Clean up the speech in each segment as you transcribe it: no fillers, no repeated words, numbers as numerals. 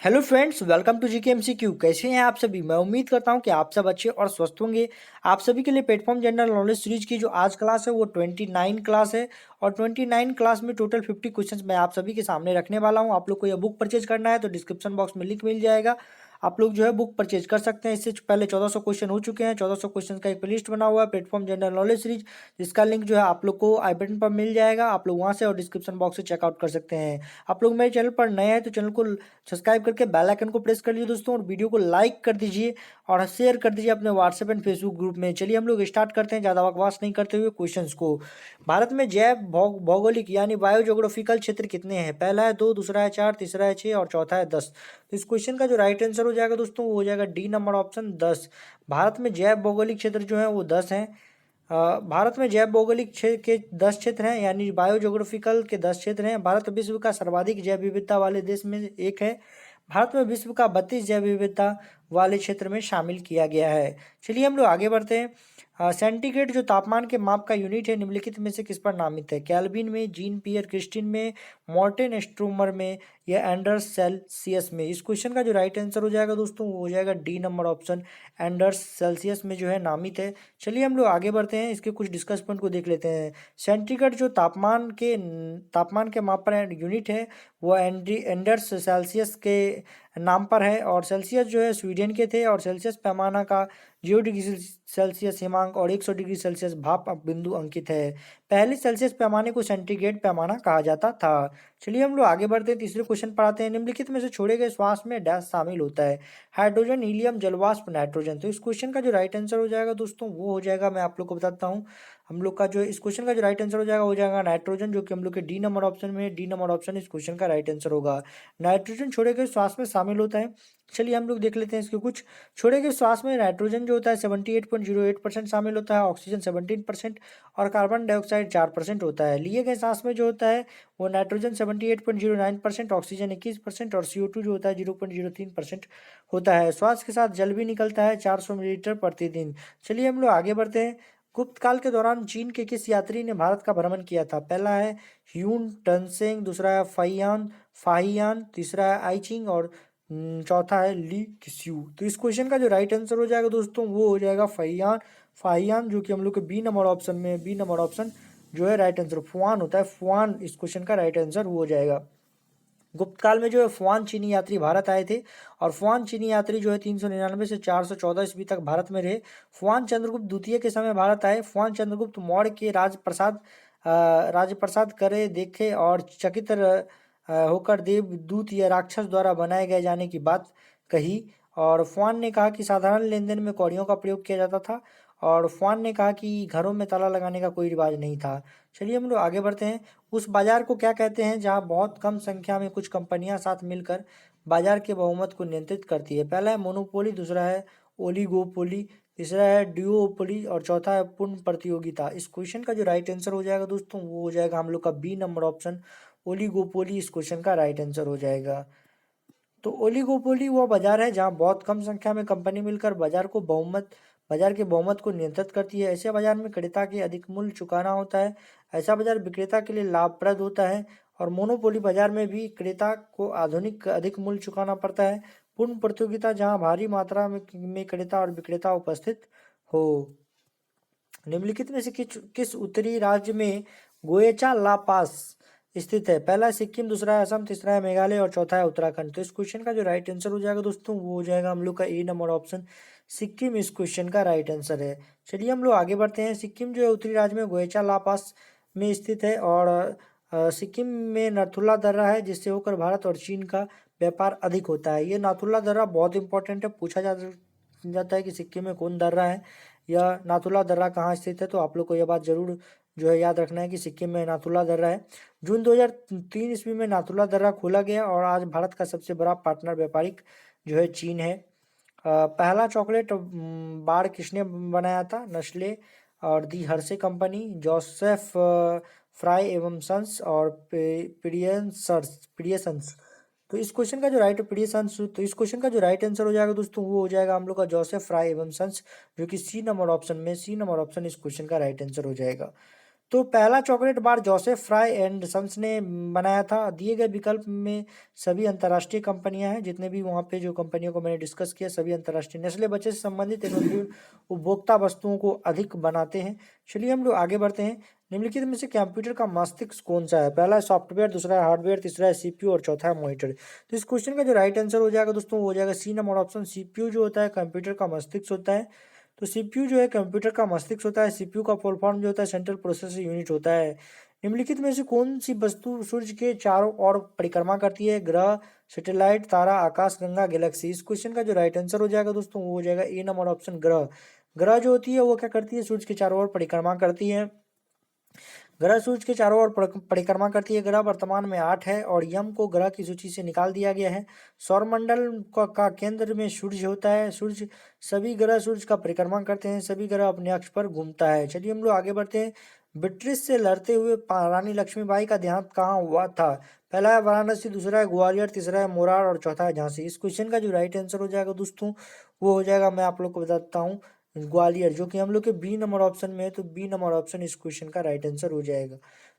Hello friends, welcome to GK MCQ. कैसे हैं आप सभी? मैं उम्मीद करता हूं कि आप सब अच्छे और स्वस्थ होंगे। आप सभी के लिए प्लेटफॉर्म जनरल नॉलेज सीरीज की जो आज क्लास है वो 29 क्लास है। और 29 क्लास में टोटल 50 क्वेश्चंस मैं आप सभी के सामने रखने वाला हूं। आप लोग को यह बुक परचेज करना है तो डिस्क्रिप्शन बॉक्स में लिंक मिल जाएगा। आप लोग जो है बुक परचेज कर सकते हैं। इससे पहले 1400 क्वेश्चन हो चुके हैं। 1400 क्वेश्चन का एक लिस्ट बना हुआ है प्लेटफॉर्म जनरल नॉलेज सीरीज, जिसका लिंक जो है आप लोग को आई बटन पर मिल जाएगा। आप लोग वहां से और डिस्क्रिप्शन बॉक्स से चेकआउट कर सकते हैं। आप लोग मेरे चैनल पर नए हैं तो चैनल को सब्सक्राइब करके बेल आइकन को प्रेस कर लीजिए दोस्तों, और वीडियो को लाइक कर दीजिए और शेयर कर दीजिए अपने व्हाट्सएप एंड फेसबुक ग्रुप में। चलिए हम लोग स्टार्ट करते हैं ज़्यादा बकवास नहीं करते हुए क्वेश्चंस को। भारत में जैव भौगोलिक यानी बायोजोग्राफिकल क्षेत्र कितने हैं? पहला है 2, दूसरा है 4, तीसरा है 6 और चौथा है 10। तो इस क्वेश्चन का जो राइट आंसर हो जाएगा दोस्तों वो हो जाएगा डी नंबर ऑप्शन 10। भारत में जैव भौगोलिक क्षेत्र जो है वो 10 हैं। भारत में जैव भौगोलिक क्षेत्र के 10 क्षेत्र हैं, यानी बायोजोग्राफिकल के 10 क्षेत्र हैं। भारत विश्व का सर्वाधिक जैव विविधता वाले देश में एक है। भारत में विश्व का 32 जैव विविधता वाले क्षेत्र में शामिल किया गया है। चलिए हम लोग आगे बढ़ते हैं। सेंटीग्रेड जो तापमान के माप का यूनिट है निम्नलिखित में से किस पर नामित है? केल्विन में, जीन पियर क्रिस्टिन में, मॉर्टेन स्ट्रोमर में या एंडर्स सेल्सियस में? इस क्वेश्चन का जो राइट आंसर हो जाएगा दोस्तों वो हो जाएगा D number option Anders Celsius में जो है नामित है। चलिए हम लोग आगे बढ़ते हैं, इसके कुछ डिस्कस पॉइंट को देख लेते हैं। सेंटीग्रेड जो तापमान के माप पर यूनिट है वो एंडर्स सेल्सियस के नाम पर है। और सेल्सियस जो है स्वीडन के थे, और सेल्सियस पैमाना का 0 डिग्री सेल्सियस हिमांक और 100 डिग्री सेल्सियस भाप बिंदु अंकित है। पहले सेल्सियस पैमाने को सेंटीग्रेड पैमाना कहा जाता था। चलिए हम लोग आगे बढ़ते हैं, तीसरे क्वेश्चन पर आते हैं। निम्नलिखित में से छोड़े गए श्वास में डैश शामिल होता है? हाइड्रोजन, हीलियम, जलवाष्प, नाइट्रोजन। तो इस क्वेश्चन का जो राइट आंसर हो जाएगा दोस्तों वो हो जाएगा, मैं आप लोग को बताता हूँ। हम लोग का जो इस क्वेश्चन का जो राइट आंसर हो जाएगा नाइट्रोजन, जो कि हम लोग के डी नंबर ऑप्शन में, डी नंबर ऑप्शन इस क्वेश्चन का राइट आंसर होगा। नाइट्रोजन छोड़े गए श्वास में शामिल होता है। चलिए हम लोग देख लेते हैं इसके कुछ। छोड़े गए श्वास में नाइट्रोजन जो होता है 78.08% शामिल होता है, ऑक्सीजन 17% और कार्बन डाइऑक्साइड 4% होता है। लिए गए सांस में जो होता है वो नाइट्रोजन 78.09%, ऑक्सीजन 21% और CO2 जो होता है 0.03% होता है। श्वास के साथ जल भी निकलता है 400 मिलीलीटर प्रतिदिन। चलिए हम लोग आगे बढ़ते हैं। गुप्त काल के दौरान चीन के किस यात्री ने भारत का भ्रमण किया था? पहला है ह्यून टनसेंग, दूसरा है फाहियान, तीसरा है आईचिंग और चौथा है ली किस्यू। तो इस क्वेश्चन का जो राइट आंसर हो जाएगा दोस्तों वो हो जाएगा फाहियान। फाहियान जो कि हम लोग के बी नंबर ऑप्शन में, बी नंबर ऑप्शन जो है राइट आंसर फुआन होता है। फुआन इस क्वेश्चन का राइट आंसर हो जाएगा। गुप्त काल में जो है फुआन चीनी यात्री भारत आए थे, और फुआन चीनी यात्री जो है 399 से 414 ईस्वी तक भारत में रहे। फुआन चंद्रगुप्त द्वितीय के समय भारत आए। फुआन चंद्रगुप्त मौर्य के राजप्रसाद करे देखे और चकित होकर देवदूत या राक्षस द्वारा बनाए गए जाने की बात कही। और फुआन ने कहा कि साधारण लेन देन में कौड़ियों का प्रयोग किया जाता था। और फुआन ने कहा कि घरों में ताला लगाने का कोई रिवाज नहीं था। चलिए हम लोग आगे बढ़ते हैं। उस बाजार को क्या कहते हैं जहां बहुत कम संख्या में कुछ कंपनियां साथ मिलकर बाजार के बहुमत को नियंत्रित करती है? पहला है मोनोपोली, दूसरा है ओलिगोपोली, तीसरा है ड्यूओपोली और चौथा है पूर्ण प्रतियोगिता। इस क्वेश्चन का जो राइट आंसर हो जाएगा दोस्तों वो हो जाएगा हम लोग का बी नंबर ऑप्शन ओलिगोपोली। इस क्वेश्चन का राइट आंसर हो जाएगा। तो ओलिगोपोली वह बाजार है जहां बहुत कम संख्या में कंपनी मिलकर बाजार के बहुमत को नियंत्रित करती है। ऐसे बाजार में क्रेता के अधिक मूल्य चुकाना होता है। ऐसा बाजार विक्रेता के लिए लाभप्रद होता है। और मोनोपोली बाजार में भी क्रेता को अधिक मूल्य चुकाना पड़ता है। पूर्ण प्रतियोगिता जहां भारी मात्रा में क्रेता और विक्रेता उपस्थित हो। निम्नलिखित में से किस उत्तरी राज्य में गोएचा ला पास स्थित है? पहला है सिक्किम, दूसरा है असम, तीसरा है मेघालय और चौथा है उत्तराखंड। तो इस क्वेश्चन का जो राइट आंसर हो जाएगा दोस्तों वो हो जाएगा हम लोग का ए नंबर ऑप्शन सिक्किम। इस क्वेश्चन का राइट आंसर है। चलिए हम लोग आगे बढ़ते हैं। सिक्किम जो है उत्तरी राज्य में गोएचा ला पास में स्थित है। और सिक्किम में नाथुला दर्रा है जिससे होकर भारत और चीन का व्यापार अधिक होता है। ये नाथुला दर्रा बहुत इंपॉर्टेंट है, पूछा जाता है कि सिक्किम में कौन दर्रा है, या नाथुला दर्रा कहाँ स्थित है। तो आप लोग को यह बात जरूर जो है याद रखना है कि सिक्किम में नाथुला दर्रा है। जून 2003 ईस्वी में नाथुला दर्रा खोला गया और आज भारत का सबसे बड़ा पार्टनर व्यापारिक जो है चीन है। पहला चॉकलेट बार किसने बनाया था? नस्ले और दी हर्शे कंपनी, जोसेफ फ्राई एवं सन्स और पिडियसंस। तो इस क्वेश्चन का जो राइट पिडियसंस, तो इस क्वेश्चन का जो राइट आंसर हो जाएगा दोस्तों वो हो जाएगा हम लोग का जोसेफ फ्राई एवं सन्स, जो कि सी नंबर ऑप्शन में, सी नंबर ऑप्शन इस क्वेश्चन का राइट आंसर हो जाएगा। तो पहला chocolate bar Joseph Fry and Sons ने बनाया था। दिए गए विकल्प में सभी अंतर्राष्ट्रीय कंपनियां हैं, जितने भी वहाँ पे जो कंपनियों को मैंने डिस्कस किया सभी अंतर्राष्ट्रीय। नेस्ले बच्चे से संबंधित एवं विभिन्न उपभोक्ता वस्तुओं को अधिक बनाते हैं। चलिए हम लोग आगे बढ़ते हैं। निम्नलिखित में से कंप्यूटर का मस्तिष्क कौन सा है? पहला है सॉफ्टवेयर, दूसरा है हार्डवेयर, तीसरा है सीपीयू और चौथा है मॉनिटर। तो इस क्वेश्चन का जो राइट आंसर हो जाएगा दोस्तों वो हो जाएगा सी नंबर ऑप्शन। सीपीयू जो होता है कंप्यूटर का मस्तिष्क होता है। तो सीपीयू जो है कंप्यूटर का मस्तिष्क होता है। सीपीयू का फुल फॉर्म जो होता है सेंट्रल प्रोसेसर यूनिट होता है। निम्नलिखित में से कौन सी वस्तु सूर्य के चारों ओर परिक्रमा करती है? ग्रह, सैटेलाइट, तारा, आकाशगंगा, गैलेक्सी। इस क्वेश्चन का जो राइट आंसर हो जाएगा दोस्तों वो हो जाएगा ए नंबर ऑप्शन ग्रह। ग्रह जो होती है वो क्या करती है? सूर्य के चारों ओर परिक्रमा करती है। ग्रह सूर्य के चारों ओर परिक्रमा करती है। ग्रह वर्तमान में 8 है और यम को ग्रह की सूची से निकाल दिया गया है। सौरमंडल का केंद्र में सूर्य होता है। सूर्य सभी ग्रह सूर्य का परिक्रमा करते हैं। सभी ग्रह अपने अक्ष पर घूमता है। चलिए हम लोग आगे बढ़ते हैं। ब्रिटिश से लड़ते हुए रानी लक्ष्मीबाई का देहांत कहाँ हुआ था? पहला है वाराणसी, दूसरा है ग्वालियर, तीसरा है मोरार और चौथा है झांसी। इस क्वेश्चन का जो राइट आंसर हो जाएगा दोस्तों वो हो जाएगा, मैं आप लोग को बताता हूँ, ग्वालियर, जो कि हम लोग के बी नंबर ऑप्शन में है। तो बी नंबर ऑप्शन इस क्वेश्चन का राइट आंसर हो जाएगा।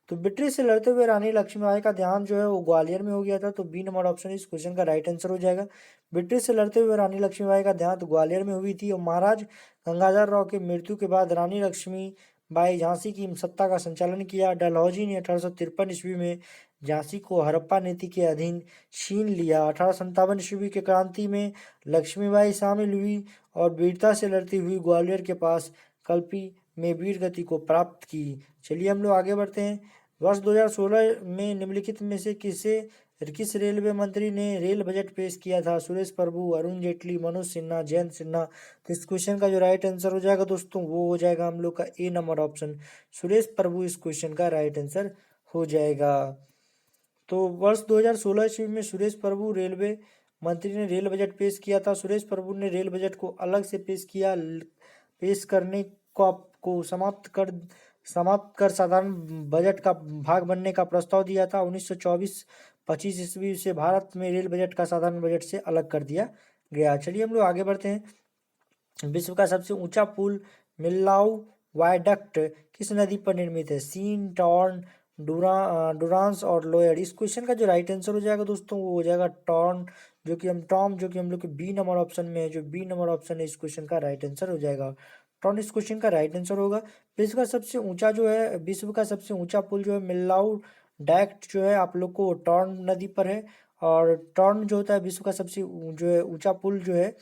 तो ब्रिटिश से लड़ते हुए रानी लक्ष्मीबाई का ध्यान जो है वो ग्वालियर में हो गया था। तो बी नंबर ऑप्शन इस क्वेश्चन का राइट आंसर हो जाएगा। ब्रिटिश से लड़ते हुए रानी लक्ष्मीबाई का देहांत ग्वालियर में हुई थी और महाराज गंगाधर राव की मृत्यु के बाद रानी लक्ष्मीबाई झांसी की सत्ता का संचालन किया। डलहौजी ने 1853 ईस्वी में झांसी को हड़प्पा नीति के अधीन छीन लिया। 1857 ईस्वी की क्रांति में लक्ष्मीबाई शामिल हुई और वीरता से लड़ती हुई ग्वालियर के पास कल्पी में वीर गति को प्राप्त की। चलिए हम लोग आगे बढ़ते हैं। वर्ष 2016 में निम्नलिखित में से किस रेलवे मंत्री ने रेल बजट पेश किया था? सुरेश प्रभु, अरुण जेटली, मनोज सिन्हा, जयंत सिन्हा। तो इस क्वेश्चन का जो राइट आंसर हो जाएगा दोस्तों वो हो जाएगा हम लोग का ए नंबर ऑप्शन, सुरेश प्रभु इस क्वेश्चन का राइट आंसर हो जाएगा। तो वर्ष 2016 ईस्वी में सुरेश प्रभु रेलवे मंत्री ने रेल बजट पेश किया था। सुरेश प्रभु ने रेल बजट को अलग से पेश किया। पेश करने को समाप्त कर साधारण बजट का भाग बनने का प्रस्ताव दिया था। 1924-25 ईस्वी से भारत में रेल बजट का साधारण बजट से अलग कर दिया गया। चलिए हम लोग आगे बढ़ते हैं। विश्व का सबसे ऊंचा पुल मिल्लाऊ वायडक्ट किस नदी पर निर्मित है? सीन, टॉर्न, डुरांस और लोयर। इस क्वेश्चन का जो राइट आंसर हो जाएगा दोस्तों वो हो जाएगा टॉर्न, जो कि हम लोग के बी नंबर ऑप्शन में है। जो बी नंबर ऑप्शन है इस क्वेश्चन का राइट आंसर हो जाएगा, टॉर्न इस क्वेश्चन का राइट आंसर होगा। विश्व का सबसे ऊंचा पुल जो है मिल्लाऊ डैक्ट जो है आप लोग को टॉर्न नदी पर है। और टॉर्न जो होता है विश्व का सबसे जो है ऊंचा पुल जो है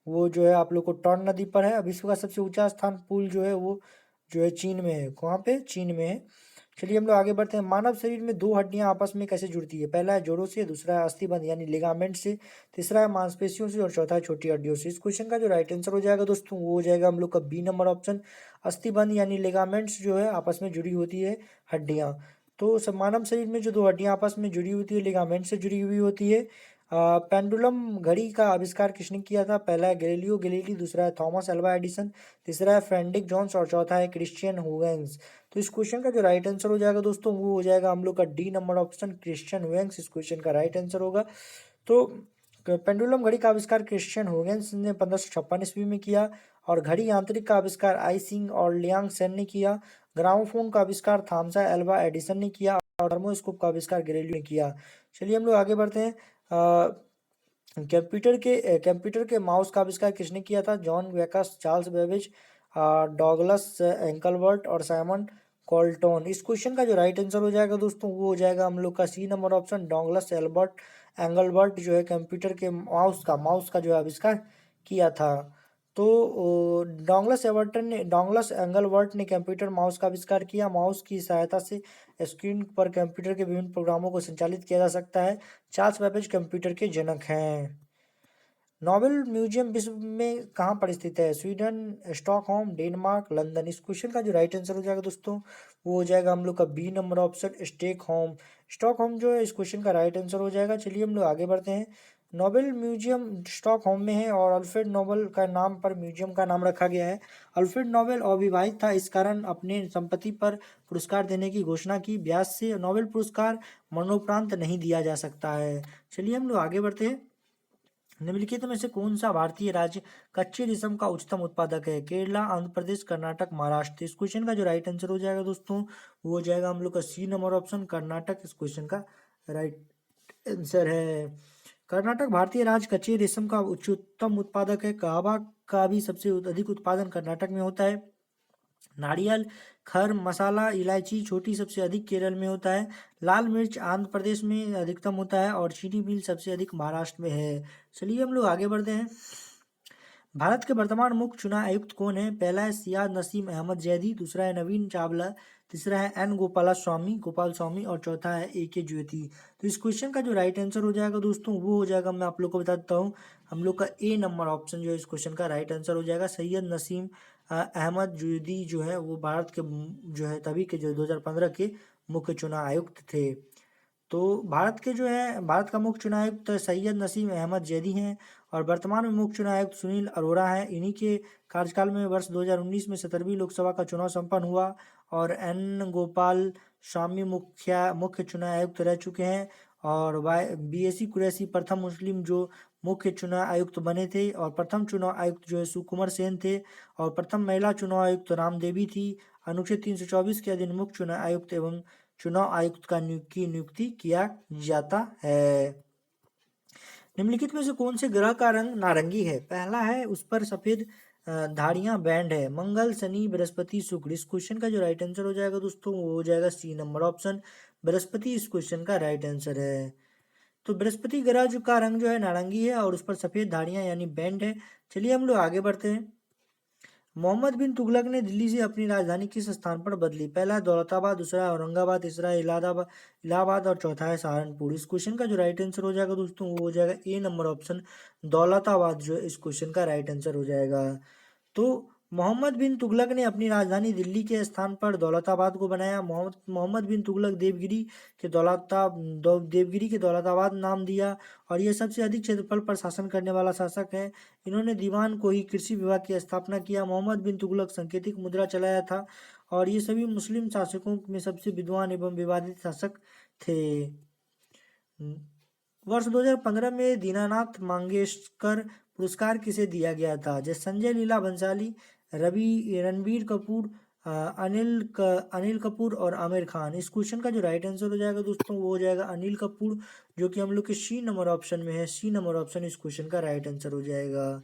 वो जो है आप लोग को टॉर्न नदी पर है। विश्व का सबसे ऊंचा स्थान पुल जो है वो जो है चीन में है। कहाँ पे? चीन में है। चलिए हम लोग आगे बढ़ते हैं। मानव शरीर में दो हड्डियां आपस में कैसे जुड़ती है? पहला है जोड़ों से, दूसरा है अस्थिबंध यानी लिगामेंट से, तीसरा है मांसपेशियों से और चौथा है छोटी हड्डियों से। इस क्वेश्चन का जो राइट आंसर हो जाएगा दोस्तों वो हो जाएगा हम लोग का बी नंबर ऑप्शन, अस्थिबंध यानी लिगामेंट्स जो है आपस में जुड़ी होती है हड्डियां। तो मानव शरीर में जो दो हड्डियां आपस में जुड़ी होती है लिगामेंट से जुड़ी हुई होती है। पेंडुलम घड़ी का आविष्कार किसने किया था? पहला है गैलीलियो गैलीली, दूसरा है थॉमस अल्वा एडिसन, तीसरा है फ्रेडरिक जोन्स और चौथा है क्रिश्चियन हुगेंस। तो इस क्वेश्चन का जो राइट आंसर हो जाएगा दोस्तों वो हो जाएगा हम लोग का डी नंबर ऑप्शन, क्रिश्चियन हुगेंस इस क्वेश्चन का राइट आंसर होगा। तो पेंडुलम घड़ी का आविष्कार क्रिश्चियन हुगेंस ने 1556 ईस्वी में किया और घड़ी यांत्रिक का आविष्कार आइसिंग और लियांग सेन ने किया। ग्रामोफोन का आविष्कार थॉमस अल्वा एडिसन ने किया और थर्मोस्कोप का आविष्कार गैलीलियो ने किया। चलिए हम लोग आगे बढ़ते हैं। कंप्यूटर के माउस का आविष्कार किसने किया था? जॉन वेकस, चार्ल्स बेबेज, डॉगलस एंकलबर्ट और साइमन कॉल्टन। इस क्वेश्चन का जो राइट आंसर हो जाएगा दोस्तों वो हो जाएगा हम लोग का C number option, Douglas Engelbart जो है कंप्यूटर के माउस का जो है आविष्कार किया था। तो डॉगलस एंगलबर्ट ने कंप्यूटर माउस का आविष्कार किया। माउस की सहायता से स्क्रीन पर कंप्यूटर के विभिन्न प्रोग्रामों को संचालित किया जा सकता है। चार्ल्स बेबेज कंप्यूटर के जनक हैं। नोबेल म्यूजियम विश्व में कहाँ पर स्थित है? Sweden, Stockholm, Denmark, London. इस क्वेश्चन का जो राइट आंसर हो जाएगा दोस्तों वो हो जाएगा हम लोग का B number option, Stockholm. Stockholm जो है इस क्वेश्चन का राइट आंसर हो जाएगा। चलिए हम लोग आगे बढ़ते हैं। नोबेल म्यूजियम स्टॉकहोम में है और अल्फ्रेड नोबेल का नाम पर म्यूजियम का नाम रखा गया है। अल्फ्रेड नोबेल अविवाहित था, इस कारण अपने संपत्ति पर पुरस्कार देने की घोषणा की। ब्याज से नोबेल पुरस्कार मरणोपरांत नहीं दिया जा सकता है। चलिए हम लोग आगे बढ़ते हैं। निम्नलिखित में से कौन सा भारतीय राज्य कच्चे रेशम का उच्चतम उत्पादक है? केरला, आंध्र प्रदेश, कर्नाटक, महाराष्ट्र। इस क्वेश्चन का जो राइट आंसर हो जाएगा दोस्तों वो हो जाएगा हम लोग का सी नंबर ऑप्शन कर्नाटक। इस क्वेश्चन का राइट आंसर है कर्नाटक। भारतीय राज्य कच्चे रेशम का उच्चतम उत्पादक है। कहवा का भी सबसे अधिक उत्पादन कर्नाटक में होता है। नारियल, खर, मसाला, इलायची छोटी सबसे अधिक केरल में होता है। लाल मिर्च आंध्र प्रदेश में अधिकतम होता है और चीनी मिल सबसे अधिक महाराष्ट्र में है। चलिए हम लोग आगे बढ़ते हैं। भारत के वर्तमान मुख्य चुनाव आयुक्त कौन है? पहला है सियाद नसीम अहमद जैदी, दूसरा है नवीन चावला, तीसरा है एन गोपाल स्वामी और चौथा है ए के ज्योति। तो इस क्वेश्चन का जो राइट आंसर हो जाएगा दोस्तों वो हो जाएगा, मैं आप लोग को बता देता हूँ, हम लोग का ए नंबर ऑप्शन जो है इस क्वेश्चन का राइट आंसर हो जाएगा। सैयद नसीम अहमद जैदी जो है वो भारत के जो है तभी के जो 2015 के मुख्य चुनाव आयुक्त थे। तो भारत के जो है भारत का मुख्य चुनाव आयुक्त सैयद नसीम अहमद जैदी हैं और वर्तमान में मुख्य चुनाव आयुक्त सुनील अरोड़ा हैं। इन्हीं के कार्यकाल में वर्ष 2019 में 17वीं लोकसभा का चुनाव संपन्न हुआ और एन गोपाल स्वामी मुख्य चुनाव आयुक्त रह चुके हैं और बीएससी कुरैशी प्रथम मुस्लिम जो मुख्य चुनाव आयुक्त बने थे और प्रथम चुनाव आयुक्त जो है सुकुमार सेन थे और प्रथम महिला चुनाव आयुक्त राम देवी थी। अनुच्छेद 324 के अधीन मुख्य चुनाव आयुक्त एवं चुनाव आयुक्त की नियुक्ति किया जाता है। निम्नलिखित में से कौन से ग्रह का रंग नारंगी है? पहला है उस पर सफेद धारियां बैंड है। मंगल, शनि, बृहस्पति, शुक्र। इस क्वेश्चन का जो राइट आंसर हो जाएगा दोस्तों वो हो जाएगा सी नंबर ऑप्शन बृहस्पति। इस क्वेश्चन का राइट आंसर है। तो बृहस्पति ग्रह जो का रंग जो है नारंगी है और उस पर सफेद धारियां यानी बैंड है। चलिए हम लोग आगे बढ़ते हैं। मोहम्मद बिन तुगलक ने दिल्ली से अपनी राजधानी किस स्थान पर बदली? पहला है दौलताबाद, दूसरा है औरंगाबाद, तीसरा है इलाहाबाद और चौथा है सहारनपुर। इस क्वेश्चन का जो राइट आंसर हो जाएगा दोस्तों वो हो जाएगा ए नंबर ऑप्शन दौलताबाद जो है इस क्वेश्चन का राइट आंसर हो जाएगा। तो मोहम्मद बिन तुगलक ने अपनी राजधानी दिल्ली के स्थान पर दौलताबाद को बनाया। मोहम्मद बिन तुगलक देवगिरी के दौलताबाद नाम दिया और ये सबसे अधिक क्षेत्रफल पर शासन करने वाला शासक है। इन्होंने दीवान को ही कृषि विभाग की स्थापना किया। मोहम्मद बिन तुगलक सांकेतिक मुद्रा चलाया था और ये सभी मुस्लिम शासकों में सबसे विद्वान एवं विवादित शासक थे। वर्ष 2015 में दीनानाथ मंगेशकर पुरस्कार किसे दिया गया था? जैसे संजय लीला भंसाली, रणबीर कपूर, अनिल कपूर और आमिर खान। इस क्वेश्चन का जो राइट आंसर हो जाएगा दोस्तों वो हो जाएगा अनिल कपूर जो कि हम लोग के सी नंबर ऑप्शन में है। सी नंबर ऑप्शन इस क्वेश्चन का राइट आंसर हो जाएगा।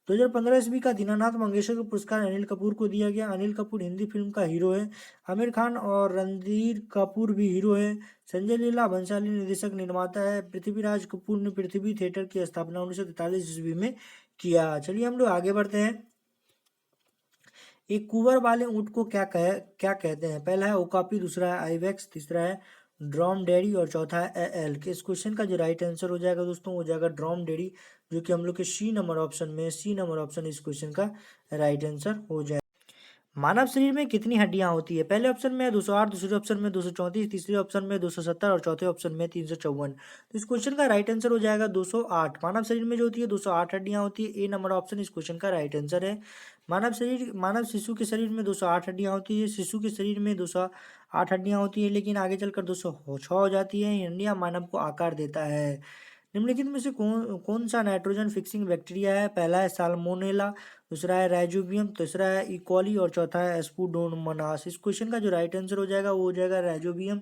2015 ईस्वी का दीनानाथ मंगेशकर पुरस्कार अनिल कपूर को दिया गया। अनिल कपूर हिंदी फिल्म का हीरो है। आमिर खान और रणधीर कपूर भी हीरो है। संजय लीला भंसाली निर्देशक निर्माता है। पृथ्वीराज कपूर ने पृथ्वी थिएटर की स्थापना 1943 ईस्वी में किया। चलिए हम लोग आगे बढ़ते हैं। एक कुंवर वाले ऊंट को क्या कहते हैं? पहला है ओकापी, दूसरा है आइबेक्स, तीसरा है ड्रॉम डेरी और चौथा है एल। के इस क्वेश्चन का जो राइट आंसर हो जाएगा दोस्तों हो जाएगा ड्रॉम डेरी जो कि हम लोग के सी नंबर ऑप्शन में है। सी नंबर ऑप्शन इस क्वेश्चन का राइट आंसर हो जाएगा। मानव शरीर में कितनी हड्डियां होती है? पहले ऑप्शन में है 208, दूसरे ऑप्शन में 234, तीसरे ऑप्शन में 270 और चौथे ऑप्शन में 354। तो इस क्वेश्चन का राइट आंसर हो जाएगा 208। मानव शरीर में जो होती है 208 हड्डियां होती है। ए नंबर ऑप्शन इस क्वेश्चन का राइट आंसर है। मानव शिशु के शरीर में 208 हड्डियां होती है। शिशु के शरीर में 208 हड्डियां होती है लेकिन आगे चलकर 206 हो जाती है। हड्डियां मानव को आकार देता है। निम्नलिखित में से कौन सा नाइट्रोजन फिक्सिंग बैक्टीरिया है? पहला है साल्मोनेला, दूसरा है राइजोबियम, तीसरा है इकोली और चौथा है स्पुडोमोनास। इस क्वेश्चन का जो राइट आंसर हो जाएगा वो हो जाएगा राइजोबियम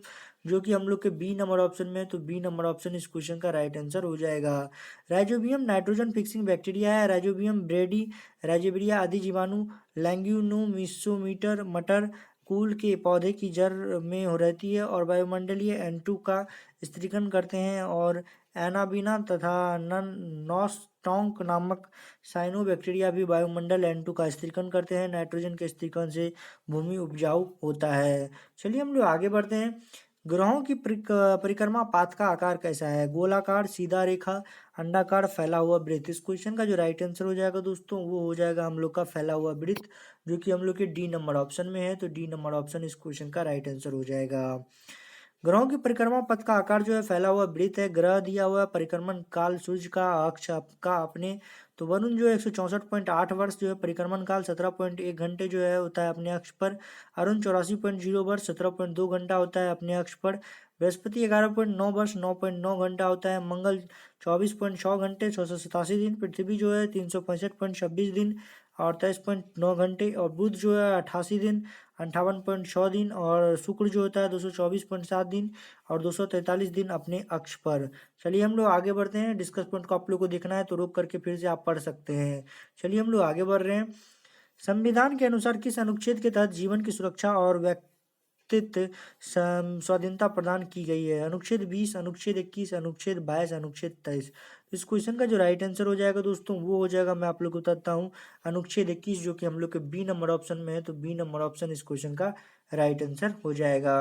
जो कि हम लोग के बी नंबर ऑप्शन में है। तो बी नंबर ऑप्शन इस क्वेश्चन का राइट आंसर हो जाएगा। राइजोबियम नाइट्रोजन फिक्सिंग बैक्टीरिया है। राइजोबियम ब्रेडी, राइजोबिरिया आदि जीवाणु लैंग्यूनोमिसोमीटर मटर कुल के पौधे की जड़ में हो रहती है और वायुमंडलीय N2 का स्त्रीकरण करते हैं और एनाबिना तथा नॉस्टॉन्क नामक साइनोबैक्टीरिया भी वायुमंडल N2 का स्त्रीकरण करते हैं। नाइट्रोजन के स्त्रीकरण से भूमि उपजाऊ होता है। चलिए हम लोग आगे बढ़ते हैं। ग्रहों की परिक्रमा पाथ का आकार कैसा है? गोलाकार, सीधा रेखा, अंडाकार, फैला हुआ वृत्त। इस क्वेश्चन का जो राइट आंसर हो जाएगा दोस्तों वो हो जाएगा हम लोग का फैला हुआ वृत्त जो कि हम लोग के डी नंबर ऑप्शन में है। तो डी नंबर ऑप्शन इस क्वेश्चन का राइट आंसर हो जाएगा। ग्रहों की परिक्रमा पथ का आकार जो है फैला हुआ वृत्त है। ग्रह दिया हुआ परिक्रमण काल सूर्य का अक्ष का अपने तो वरुण जो है 164.8 वर्ष जो है परिक्रमण काल 17.1 घंटे जो है होता है अपने अक्ष पर। अरुण 84.0 वर्ष 17.2 घंटा होता है अपने अक्ष पर। बृहस्पति 11.9 वर्ष 9.9 घंटा होता है। मंगल 24.6 घंटे 687 दिन। पृथ्वी जो है 365.26 दिन 28.9 घंटे। और बुध जो है 88 दिन 58.6 दिन। और शुक्र जो होता है 224.7 दिन और 243 दिन अपने अक्ष पर। चलिए हम लोग आगे बढ़ते हैं। डिस्कस पॉइंट को आप लोग को देखना है तो रोक करके फिर से आप पढ़ सकते हैं। चलिए हम लोग आगे बढ़ रहे हैं। संविधान के अनुसार किस अनुच्छेद के तहत जीवन की सुरक्षा और व्यक्तित्व स्वाधीनता प्रदान की गई है? अनुच्छेद 20, अनुच्छेद 21, अनुच्छेद 22, अनुच्छेद 23। इस क्वेश्चन का जो राइट आंसर हो जाएगा दोस्तों वो हो जाएगा, मैं आप लोग को बताता हूँ, अनुच्छेद 21, जो कि हम लोग के बी नंबर ऑप्शन में है। तो बी नंबर ऑप्शन इस क्वेश्चन का राइट आंसर हो जाएगा।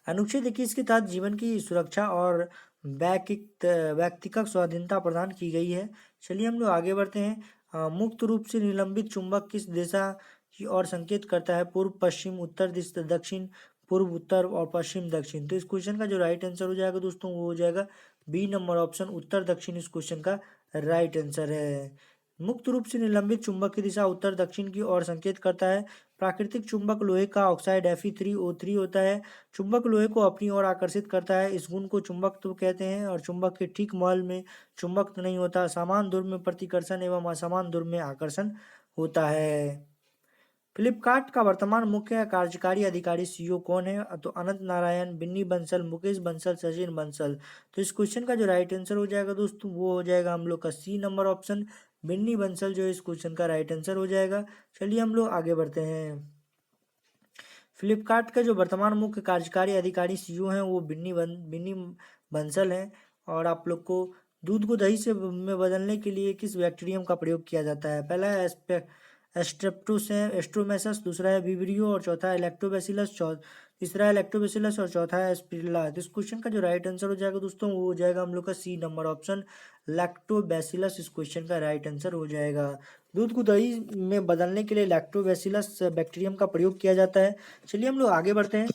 अनुच्छेद 21 के तहत जीवन की सुरक्षा और व्यक्तिगत स्वाधीनता प्रदान की गई है। चलिए हम लोग आगे बढ़ते हैं। मुक्त रूप से निलंबित चुंबक किस दिशा की ओर संकेत करता है? पूर्व पश्चिम, उत्तर दक्षिण, पूर्व उत्तर और पश्चिम दक्षिण। तो इस क्वेश्चन का जो राइट आंसर हो जाएगा दोस्तों वो हो जाएगा बी नंबर ऑप्शन, उत्तर दक्षिण इस क्वेश्चन का राइट आंसर है। मुक्त रूप से निलंबित चुंबक की दिशा उत्तर दक्षिण की ओर संकेत करता है। प्राकृतिक चुंबक लोहे का ऑक्साइड Fe3O3 होता है। चुंबक लोहे को अपनी ओर आकर्षित करता है। इस गुण को चुंबकत्व कहते हैं। और चुंबक के ठीक महल में चुंबकत्व नहीं होता। समान दूर में प्रतिकर्षण एवं असमान दूर में आकर्षण होता है। फ्लिपकार्ट का वर्तमान मुख्य कार्यकारी अधिकारी सीईओ कौन है? तो अनंत नारायण, बिन्नी बंसल, मुकेश बंसल, सचिन बंसल। तो इस क्वेश्चन का जो राइट आंसर हो जाएगा दोस्तों वो हो जाएगा हम लोग का C number option, Binny Bansal जो इस क्वेश्चन का राइट आंसर हो जाएगा। चलिए हम लोग आगे बढ़ते हैं। फ्लिपकार्ट का जो वर्तमान मुख्य कार्यकारी अधिकारी सीईओ हैं वो बिन्नी बंसल हैं। और आप लोग को दूध को दही से में बदलने के लिए किस बैक्टीरियम का प्रयोग किया जाता है? पहला है एस्ट्रोमेसस, दूसरा है विब्रियो और चौथा है लैक्टोबैसिलस, तीसरा है लैक्टोबैसिलस और चौथा है एस्पिरिल्ला। तो इस क्वेश्चन का जो राइट आंसर हो जाएगा दोस्तों वो हो जाएगा हम लोग का सी नंबर ऑप्शन, लैक्टोबैसिलस इस क्वेश्चन का राइट आंसर हो जाएगा। दूध को दही में बदलने के लिए लैक्टोबैसिलस बैक्टीरियम का प्रयोग किया जाता है। चलिए हम लोग आगे बढ़ते हैं।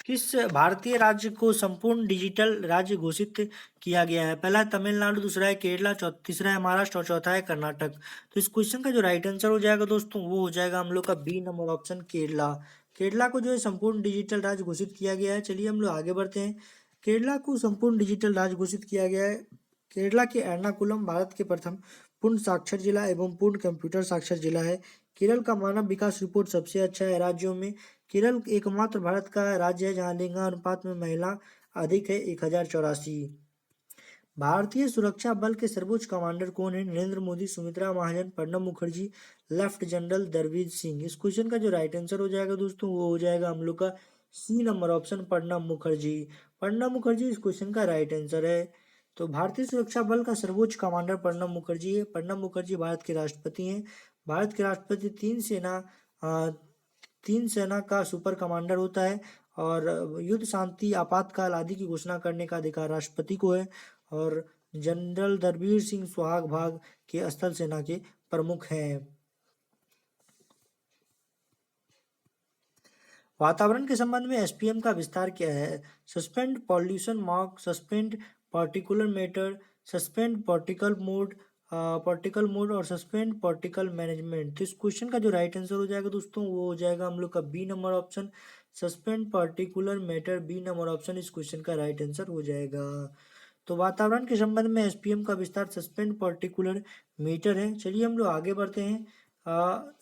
किस भारतीय राज्य को संपूर्ण डिजिटल राज्य घोषित किया गया है? पहला है तमिलनाडु, दूसरा है केरला, तीसरा है महाराष्ट्र और चौथा है कर्नाटक। तो इस क्वेश्चन का जो राइट आंसर हो जाएगा दोस्तों वो हो जाएगा हम लोग का B number option, Kerala. Kerala को जो है संपूर्ण डिजिटल राज्य घोषित किया गया है। चलिए हम लोग आगे बढ़ते हैं। केरला को संपूर्ण डिजिटल राज्य घोषित किया गया है। केरला के एर्नाकुलम भारत के प्रथम पूर्ण साक्षर जिला एवं पूर्ण कंप्यूटर साक्षर जिला है। केरल का मानव विकास रिपोर्ट सबसे अच्छा है राज्यों में। केरल एकमात्र भारत का राज्य है जहां लिंगानुपात में महिला अधिक है, 1084। भारतीय सुरक्षा बल के सर्वोच्च कमांडर कौन है? Narendra Modi, Sumitra Mahajan, Pranab Mukherjee, left general दरवीर Singh. इस क्वेश्चन का जो राइट आंसर हो जाएगा दोस्तों वो हो जाएगा हम लोग का C number option, Pranab Mukherjee. Pranab Mukherjee इस क्वेश्चन का राइट आंसर है। तो भारतीय सुरक्षा बल का सर्वोच्च कमांडर प्रणब मुखर्जी है। प्रणब मुखर्जी भारत के राष्ट्रपति हैं। भारत के राष्ट्रपति तीन सेना का सुपर कमांडर होता है। और युद्ध, शांति, आपातकाल आदि की घोषणा करने का अधिकार राष्ट्रपति को है। और जनरल दरबीर सिंह सुहाग भाग के स्थल सेना के प्रमुख हैं। वातावरण के संबंध में एसपीएम का विस्तार क्या है? Suspend pollution mark, suspend particular matter, suspend particle mode और सस्पेंड पार्टिकल मैनेजमेंट। तो इस क्वेश्चन का जो राइट आंसर हो जाएगा दोस्तों वो हो जाएगा हम लोग का B number option, suspend particular matter. B number option इस क्वेश्चन का राइट आंसर हो जाएगा। तो वातावरण के संबंध में एसपीएम का विस्तार सस्पेंड पार्टिकुलर मीटर है। चलिए हम लोग आगे बढ़ते हैं।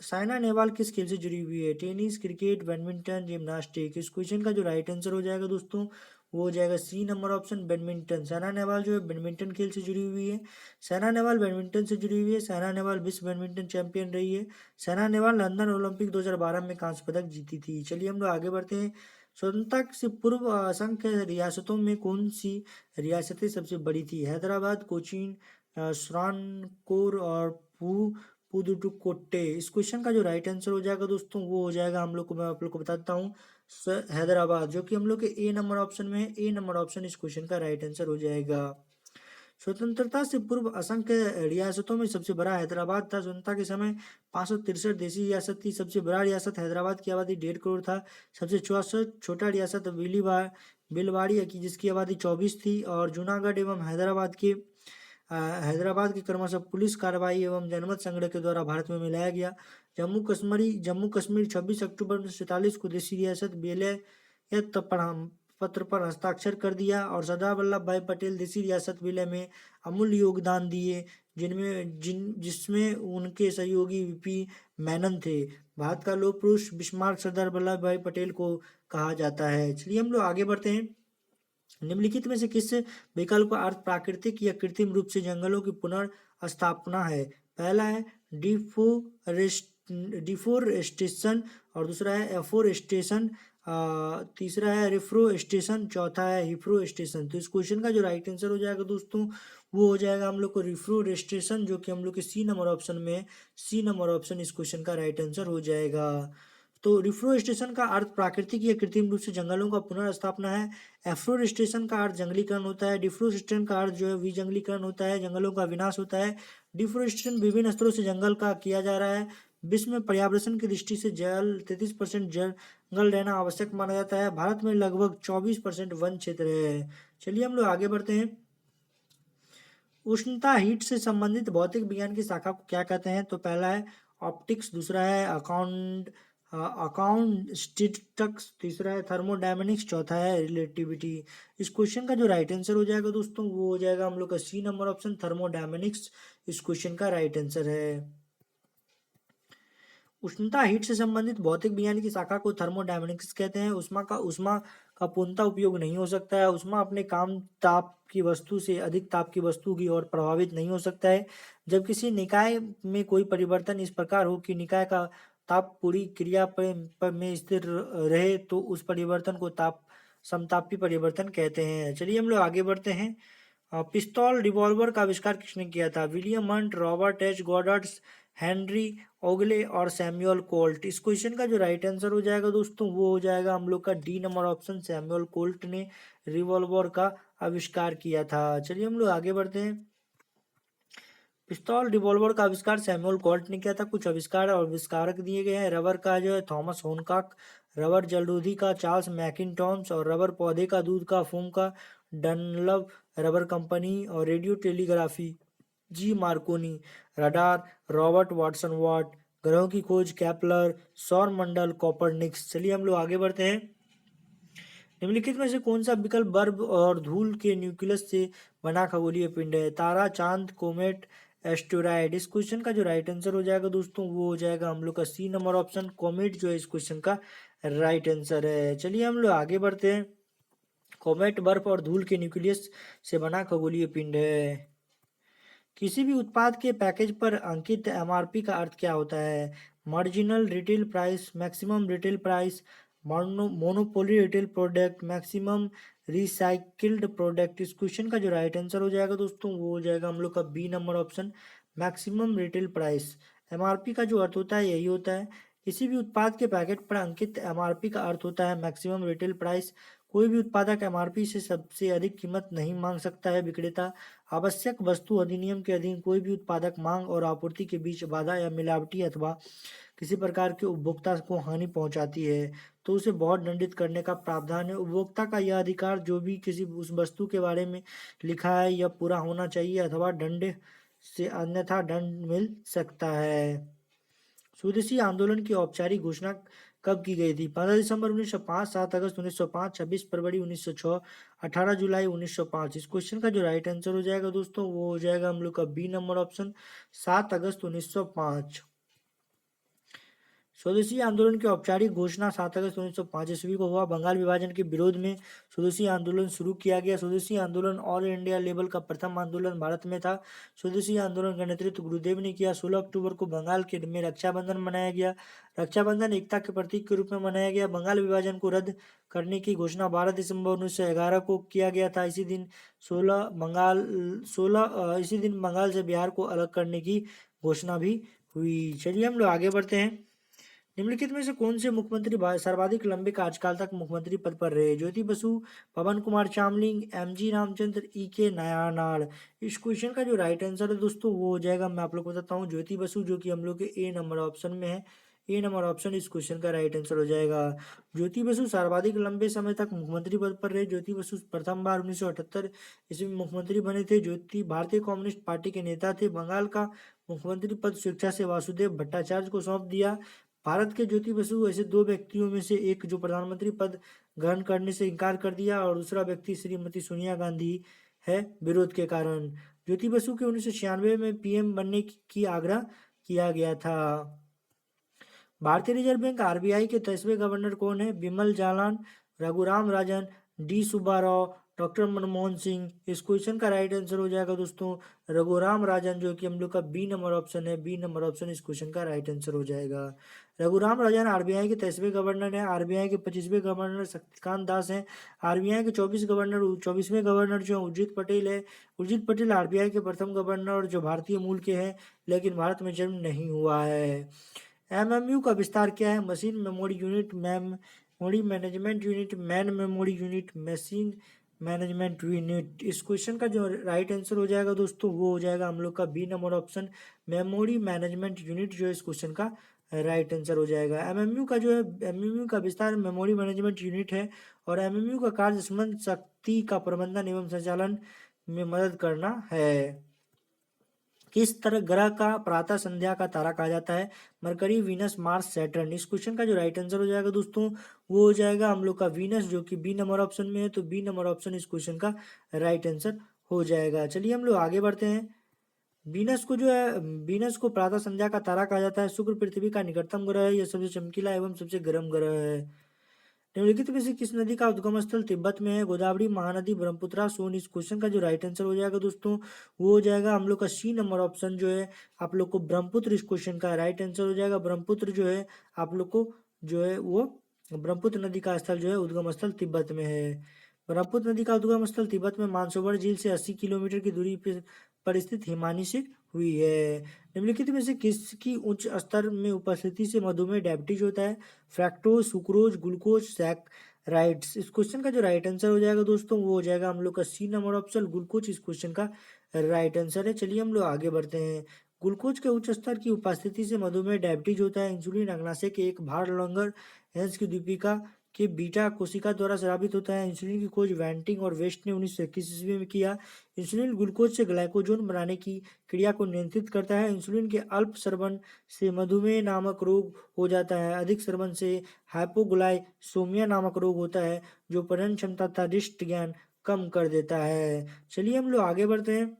साइना नेहवाल किस खेल से जुड़ी हुई है? Tennis, cricket, badminton, gymnastic. इस क्वेश्चन का जो राइट आंसर हो जाएगा दोस्तों वो हो जाएगा C number option, badminton. Saina Nehwal जो है बैडमिंटन खेल से जुड़ी हुई है। साइना नेहवाल बैडमिंटन से जुड़ी हुई है। साइना नेहवाल विश्व बैडमिंटन चैंपियन रही है। साइना नेहवाल लंदन ओलंपिक 2012 में कांस्य पदक जीती थी। चलिए हम लोग आगे बढ़ते हैं। स्वतंत्रता से पूर्व असंख्य रियासतों में कौन सी रियासतें सबसे बड़ी थी? हैदराबाद, कोचीन, श्रावणकोर और पुदुकोट्टे। इस क्वेश्चन का जो राइट आंसर हो जाएगा दोस्तों वो हो जाएगा हम लोग को, मैं आप लोग को बताता हूँ, हैदराबाद, जो कि हम लोग के ए नंबर ऑप्शन में है। ए नंबर ऑप्शन इस क्वेश्चन का राइट आंसर हो जाएगा। स्वतंत्रता से पूर्व असंख्य रियासतों में सबसे बड़ा हैदराबाद था। स्वतंत्रता के समय 563 देशी रियासत थी। सबसे बड़ा रियासत हैदराबाद की आबादी 1.5 करोड़ था। सबसे छोटा रियासत बिलवाड़ी की जिसकी आबादी 24 थी। और जूनागढ़ एवं हैदराबाद के हैदराबाद की क्रमशः पुलिस कार्रवाई एवं जनमत संग्रह के द्वारा भारत में मिलाया गया। जम्मू कश्मीर 26 अक्टूबर 1947 को देशी रियासत विलय पत्र पर हस्ताक्षर कर दिया और सरदार वल्लभ भाई पटेल देशी रियासत विलय में अमूल्य योगदान दिए, जिसमें उनके सहयोगी वीपी मेनन थे। भारत का लौह पुरुष बिस्मार्क सरदार वल्लभ भाई पटेल को कहा जाता है। चलिए हम लोग आगे बढ़ते हैं। निम्नलिखित में से किस विकल्प का अर्थ प्राकृतिक या कृत्रिम रूप से जंगलों की पुनर्स्थापना है? पहला है डिफोरेस्टेशन और दूसरा है एफोरेस्टेशन, तीसरा है रिफ्रोस्टेशन, चौथा है हिफ्रोस्टेशन। तो इस क्वेश्चन का जो राइट आंसर हो जाएगा दोस्तों वो हो जाएगा हम लोग को रिफ्रोस्टेशन, जो कि हम लोग के सी नंबर ऑप्शन में है। सी नंबर ऑप्शन इस क्वेश्चन का राइट आंसर हो जाएगा। तो रिफ्लोरेस्टेशन का अर्थ प्राकृतिक या कृत्रिम रूप से जंगलों का पुनर्स्थापना है। एफ्लोरेस्टेशन का अर्थ जंगलीकरण होता है। डिफोरेस्टेशन का अर्थ जो है विजंगलीकरण होता है, जंगलों का विनाश होता है। डिफोरेस्टेशन विभिन्न स्तरों से जंगल का किया जा रहा है। विश्व में पर्यावरण की दृष्टि से जल 33% जंगल रहना आवश्यक माना जाता है। भारत में लगभग 24% वन क्षेत्र है। चलिए हम लोग आगे बढ़ते हैं। उष्णता हीट से संबंधित भौतिक विज्ञान की शाखा को क्या कहते हैं? तो पहला है ऑप्टिक्स, दूसरा है अकाउंटिक्स, तीसरा है थर्मोडायनेमिक्स, चौथा है रिलेटिविटी। इस क्वेश्चन का जो राइट आंसर हो जाएगा दोस्तों वो हो जाएगा हम लोग का सी नंबर ऑप्शन थर्मोडायनेमिक्स इस क्वेश्चन का राइट आंसर है। उष्णता हीट से संबंधित भौतिक विज्ञान की शाखा को थर्मोडायनेमिक्स कहते हैं। उष्मा का पूर्णतः उपयोग नहीं हो सकता है। उष्मा अपने काम ताप की वस्तु से अधिक ताप की वस्तु की ओर प्रभावित नहीं हो सकता है। जब किसी निकाय में कोई परिवर्तन इस प्रकार हो कि निकाय का ताप पूरी क्रिया में स्थिर रहे तो उस परिवर्तन को ताप समतापी परिवर्तन कहते हैं। चलिए हम लोग आगे बढ़ते हैं। पिस्तौल रिवॉल्वर का आविष्कार किसने किया था? William Hunt, Robert H Goddard, Henry Ogle और सैमुअल कोल्ट। इस क्वेश्चन का जो राइट आंसर हो जाएगा दोस्तों वो हो जाएगा हम लोग का D number option, Samuel Colt ने रिवॉल्वर का आविष्कार किया था। चलिए हम लोग आगे बढ़ते हैं। पिस्तौल रिवॉल्वर का आविष्कार सैमुअल कोल्ट ने किया था। कुछ आविष्कार और आविष्कारक दिए गए हैं। रबर का जो है थॉमस होनकॉक, रबर जलरोधी का चार्ल्स मैकिनटॉन्स और रबर पौधे का दूध का फोम का डनलप रबर कंपनी और radio telegraphy G Marconi. Radar Robert Watson Watt. ग्रहों की खोज केपलर। सौर मंडल कोपरनिक्स। चलिए हम लोग आगे बढ़ते हैं। निम्नलिखित में से कौन सा विकल्प बर्फ और धूल के न्यूक्लियस से बना खगोलीय पिंड है? तारा, चांद, कोमेट, एस्टेरॉयड। इस क्वेश्चन का जो राइट आंसर हो जाएगा दोस्तों वो हो जाएगा हम लोग का सी नंबर ऑप्शन, कोमेट जो है इस क्वेश्चन का राइट आंसर है। चलिए हम लोग आगे बढ़ते हैं। कोमेट बर्फ और धूल के न्यूक्लियस से बना खगोलीय पिंड है। किसी भी उत्पाद के पैकेज पर अंकित एमआरपी का अर्थ क्या होता है? Marginal retail price, maximum retail price, monopoly retail product, maximum recycled product. इस क्वेश्चन का जो राइट आंसर हो जाएगा दोस्तों वो हो जाएगा हम लोग का B number option, maximum retail price. MRP का जो अर्थ होता है यही होता है। किसी भी उत्पाद के पैकेट पर अंकित एमआरपी का अर्थ होता है मैक्सिमम रिटेल प्राइस। कोई भी उत्पादक एमआरपी से सबसे अधिक कीमत नहीं मांग सकता है। विक्रेता आवश्यक वस्तु अधिनियम के अधीन कोई भी उत्पादक मांग और आपूर्ति के बीच बाधा या मिलावटी अथवा किसी प्रकार के उपभोक्ता को हानि पहुंचाती है तो उसे बहुत दंडित करने का प्रावधान है। उपभोक्ता का यह अधिकार जो भी किसी उस वस्तु के बारे में लिखा है यह पूरा होना चाहिए अथवा दंड से अन्यथा दंड मिल सकता है। स्वदेशी आंदोलन की औपचारिक घोषणा कब की गई थी? 15 दिसंबर 1905, 7 अगस्त 1905, 26 फरवरी 1906, 18 जुलाई 1905। इस क्वेश्चन का जो राइट आंसर हो जाएगा दोस्तों वो हो जाएगा हम लोग का बी नंबर ऑप्शन, 7 अगस्त 1905। स्वदेशी आंदोलन की औपचारिक घोषणा 7 अगस्त 1905 ईस्वी को हुआ। बंगाल विभाजन के विरोध में स्वदेशी आंदोलन शुरू किया गया। स्वदेशी आंदोलन ऑल इंडिया लेवल का प्रथम आंदोलन भारत में था। स्वदेशी आंदोलन का नेतृत्व गुरुदेव ने किया। 16 अक्टूबर को बंगाल के में रक्षाबंधन मनाया गया। रक्षाबंधन एकता के प्रतीक के रूप में मनाया गया। बंगाल विभाजन को रद्द करने की घोषणा 12 दिसंबर 1911 को किया गया था। इसी दिन 16 बंगाल से बिहार को अलग करने की घोषणा भी हुई। चलिए हम लोग आगे बढ़ते हैं। निम्नलिखित में से कौन से मुख्यमंत्री सर्वाधिक लंबे कार्यकाल तक मुख्यमंत्री पद पर रहे? ज्योति बसु, पवन कुमार चामलिंग, एमजी रामचंद्र, के नायनार। इस क्वेश्चन का जो राइट आंसर है दोस्तों वो हो जाएगा, मैं आप लोग को बताता हूँ, ज्योति बसु, जो कि हम लोग के ए नंबर ऑप्शन में है। ए नंबर ऑप्शन इस क्वेश्चन का राइट आंसर हो जाएगा। ज्योति बसु सर्वाधिक लंबे समय तक मुख्यमंत्री पद पर रहे। ज्योति बसु प्रथम बार 1978 ईस्वी में मुख्यमंत्री बने थे। ज्योति भारतीय कम्युनिस्ट पार्टी के नेता थे। बंगाल का मुख्यमंत्री पद स्वेच्छा से वासुदेव भट्टाचार्य को सौंप दिया। भारत के ज्योति बसु ऐसे दो व्यक्तियों में से एक जो प्रधानमंत्री पद ग्रहण करने से इनकार कर दिया, और दूसरा व्यक्ति श्रीमती सोनिया गांधी है, विरोध के कारण। ज्योति बसु के 1996 में पीएम बनने की आग्रह किया गया था। भारतीय रिजर्व बैंक आरबीआई के 23वें गवर्नर कौन है? Bimal Jalan, Raghuram Rajan, D Subbarao, doctor Manmohan Singh. इस क्वेश्चन का राइट आंसर हो जाएगा दोस्तों रघुराम राजन, जो कि हम लोग का बी नंबर ऑप्शन है। बी नंबर ऑप्शन इस क्वेश्चन का राइट आंसर हो जाएगा। रघुराम राजन आरबीआई के 23वें गवर्नर है। आरबीआई के 25वें गवर्नर शक्तिकांत दास हैं। आरबीआई के 24वें गवर्नर जो उर्जित पटेल है। उर्जित पटेल आरबीआई के प्रथम गवर्नर जो भारतीय मूल के हैं, लेकिन भारत में जन्म नहीं हुआ है। एमएमयू का विस्तार क्या है? Machine memory unit, memory management unit, man memory unit, machine management unit. इस क्वेश्चन का जो राइट आंसर हो जाएगा दोस्तों वो हो जाएगा हम लोग का B number option, memory management unit, जो इस क्वेश्चन का राइट आंसर हो जाएगा। एमएमयू का जो है, एमएमयू का विस्तार मेमोरी मैनेजमेंट यूनिट है, और एमएमयू का कार्य स्मरण शक्ति का प्रबंधन एवं संचालन में मदद करना है। किस तरह ग्रह का प्रातः संध्या का तारा कहा जाता है? Mercury, Venus, Mars, Saturn. इस क्वेश्चन का जो राइट आंसर हो जाएगा दोस्तों वो हो जाएगा हम लोग का वीनस, जो कि बी नंबर ऑप्शन में है। तो बी नंबर ऑप्शन इस क्वेश्चन का राइट आंसर हो जाएगा। चलिए हम लोग आगे बढ़ते हैं। वीनस को जो है, वीनस को प्रातः संध्या का तारा कहा जाता है। शुक्र पृथ्वी का निकटतम ग्रह है। यह सबसे चमकीला एवं सबसे गर्म ग्रह है। निम्नलिखित में से किस नदी का उद्गम स्थल तिब्बत में है? गोदावरी, महानदी, ब्रह्मपुत्रा, सोन। इस क्वेश्चन का जो राइट आंसर हो जाएगा दोस्तों वो हो जाएगा हम लोग का सी नंबर ऑप्शन, जो है आप लोग को ब्रह्मपुत्र इस क्वेश्चन का राइट आंसर हो जाएगा। ब्रह्मपुत्र जो है आप लोग को जो है वो ब्रह्मपुत्र नदी का स्थल जो है उद्गम स्थल तिब्बत में है। ब्रह्मपुत्र नदी का उद्गम स्थल तिब्बत में मानसरोवर झील से 80 किलोमीटर की दूरी पर स्थित हिमानी से हुई है। निम्नलिखित में से किसकी उच्च स्तर में उपस्थिति से मधुमेह डायबिटीज होता है? Fructose, sucrose, glucose, saccharides. इस क्वेश्चन का जो राइट आंसर हो जाएगा दोस्तों वो हो जाएगा हम लोग का सी नंबर ऑप्शन, ग्लूकोज इस क्वेश्चन का राइट आंसर है। चलिए हम लोग आगे बढ़ते हैं। ग्लूकोज के उच्च स्तर की उपस्थिति से मधुमेह डायबिटीज होता है। इंसुलिन अग्नाशय के एक भार लंगर हेंस की दीपिका के बीटा कोशिका द्वारा स्रावित होता है। इंसुलिन की खोज वैंटिंग और वेस्ट ने 1921 ईस्वी में किया। इंसुलिन ग्लूकोज से ग्लाइकोजन बनाने की क्रिया को नियंत्रित करता है। इंसुलिन के अल्प स्रवन से मधुमेह नामक रोग हो जाता है। अधिक स्रवन से हाइपोग्लाइसोमिया नामक रोग होता है, जो पठन क्षमता तथा दृष्टि ज्ञान कम कर देता है। चलिए हम लोग आगे बढ़ते हैं।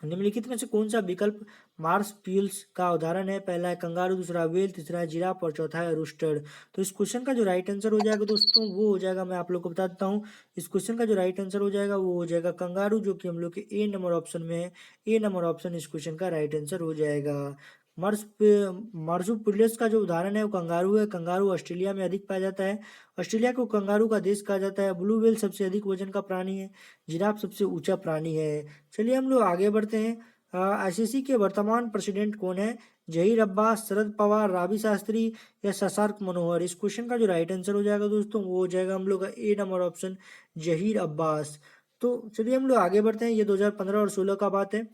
निम्नलिखित में से कौन सा विकल्प मार्सपील्स का उदाहरण है? पहला है कंगारू, दूसरा व्हेल, तीसरा है जिराफ और चौथा है रूस्टर। तो इस क्वेश्चन का जो राइट आंसर हो जाएगा दोस्तों वो हो जाएगा, मैं आप लोग को बता देता हूँ। इस क्वेश्चन का जो राइट आंसर हो जाएगा वो हो जाएगा कंगारू, जो कि हम लोग के ए नंबर ऑप्शन में है। ए नंबर ऑप्शन इस क्वेश्चन का राइट आंसर हो जाएगा। मार्सुपिलियस का जो उदाहरण है वो कंगारू है। कंगारू ऑस्ट्रेलिया में अधिक पाया जाता है। ऑस्ट्रेलिया को कंगारू का देश कहा जाता है। ब्लू व्हेल सबसे अधिक वजन का प्राणी है। जिराफ सबसे ऊंचा प्राणी है। चलिए हम लोग आगे बढ़ते हैं। आईसीसी के वर्तमान प्रेसिडेंट कौन है? जहीर अब्बास, शरद पवार, राबी शास्त्री या शशांक मनोहर। इस क्वेश्चन का जो राइट आंसर हो जाएगा दोस्तों वो हो जाएगा हम लोग का ए नंबर ऑप्शन, जहीर अब्बास। तो चलिए हम लोग आगे बढ़ते हैं। ये 2015 और 16 का बात है।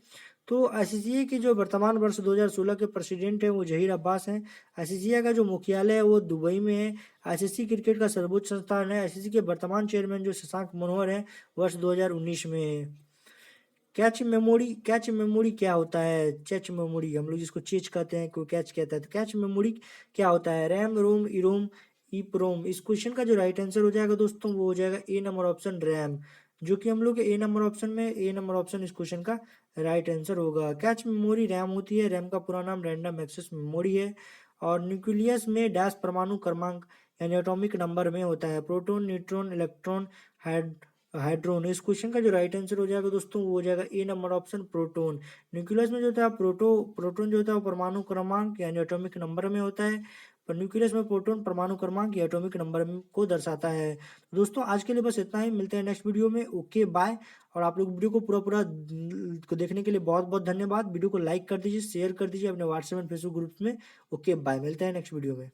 तो आईसीसी के जो वर्तमान वर्ष 2016 के प्रेसिडेंट हैं वो जहीर अब्बास हैं। आईसीसी का जो मुख्यालय है वो दुबई में है। आईसीसी क्रिकेट का सर्वोच्च संस्थान है। आईसीसी के वर्तमान चेयरमैन जो शशांक मनोहर हैं वर्ष 2019 में है। कैच मेमोरी क्या होता है? चेच मेमोरी हम लोग जिसको चेच कहते हैं, कोई कैच कहता है, तो कैच मेमोरी क्या होता है? रैम, रोम, इरोम, ईप्रोम। इस क्वेश्चन का जो राइट आंसर हो जाएगा दोस्तों वो हो जाएगा ए नंबर ऑप्शन, रैम, जो कि हम लोग ए नंबर ऑप्शन में, ए नंबर ऑप्शन इस क्वेश्चन का राइट आंसर होगा। कैच मेमोरी रैम होती है। रैम का पूरा नाम रैंडम एक्सेस मेमोरी है। और न्यूक्लियस में डैश परमाणु क्रमांक यानी एटॉमिक नंबर में होता है। Proton, neutron, electron, hydron. इस क्वेश्चन का जो राइट आंसर हो जाएगा दोस्तों वो हो जाएगा ए नंबर ऑप्शन, प्रोटॉन। न्यूक्लियस में जो होता है प्रोटॉन जो होता है वो परमाणु क्रमांक यानी एटॉमिक नंबर में होता है। पर न्यूक्लियस में प्रोटॉन परमाणु क्रमांक या एटॉमिक नंबर को दर्शाता है। दोस्तों आज के लिए बस इतना ही, मिलते हैं नेक्स्ट वीडियो में। Okay bye. और आप लोग वीडियो को पूरा पूरा को देखने के लिए बहुत बहुत धन्यवाद। वीडियो को लाइक कर दीजिए, शेयर कर दीजिए अपने व्हाट्सएप एंड फेसबुक ग्रुप्स में। ओके बाय, मिलते हैं नेक्स्ट वीडियो में।